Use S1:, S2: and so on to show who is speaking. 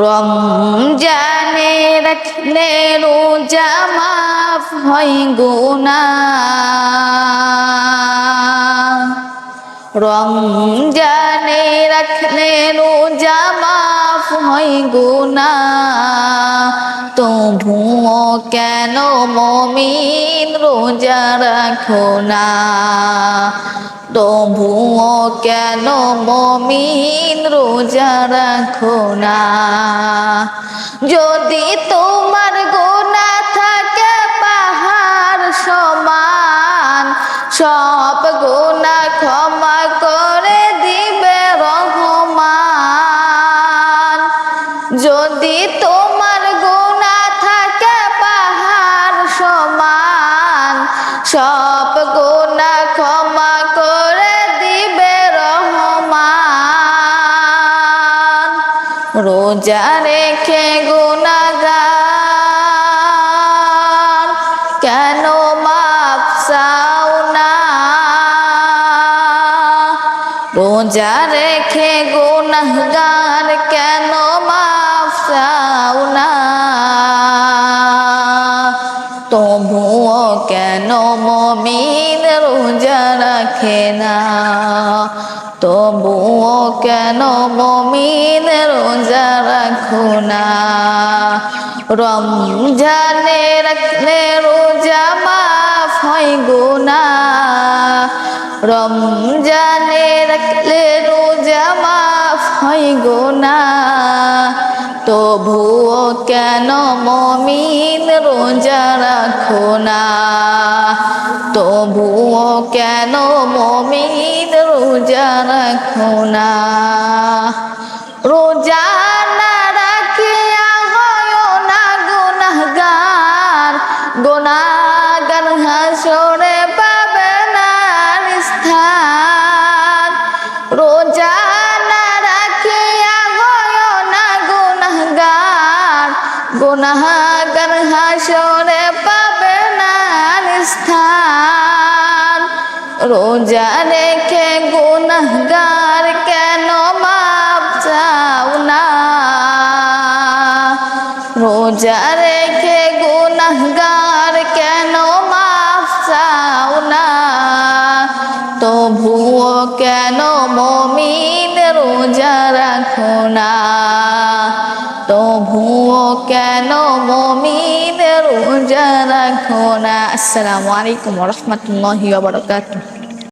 S1: রমজানে রাখলে রোজা মাফ হয় গুনাহ। রমজানে রাখলে রোজা মাফ হয় গুনাহ। তবুও কেন মুমিন রোজা রাখো না? তবুও কেন মুমিন রোজা রাখো না? যদি তোমার গুনাহ থাকে পাহাড় সমান, সব গুনাহ ক্ষমা করে দিবে রহমান। যদি তোমার গুনাহ থাকে পাহাড় সমান, সব গুনাহ ক্ষমা করে দিবে রহমান। রোজা রেখে গুনাহগার কেন মাফ চাও না? রোজা রেখে গুনাহগার কেন মাফ চাও না? তবুও কেন মুমিন রোজা রাখে না? তবুও কেন মুমিন রোজা রাখো না? রমজানে রাখলে রোজা মাফ হয় গুনাহ। রমজানে রাখলে রোজা মাফ হয় গুনাহ। তবুও কেন মুমিন রোজা রাখো না? তবুও কেন মুমিন রোজা রাখো না? রোজা না রাখিয়া হয় না গুনাহগার, গুনাহগার হাসরে পাবে না স্থান। রোজা না রাখিয়া হয় না গুনাহগার, গুনাহগার হাসরে পাবে না স্থান। রোজা রেখে গুনাহগার কেন মাফ চাও না? রোজা রেখে গুনাহগার কেন মাফ চাও না? তবুও কেন মুমিন রোজা রাখো না? তবুও কেন মুমিন রোজা রাখো না? আসসালামু আলাইকুম ওয়া রাহমাতুল্লাহি ওয়া বারাকাতুহু।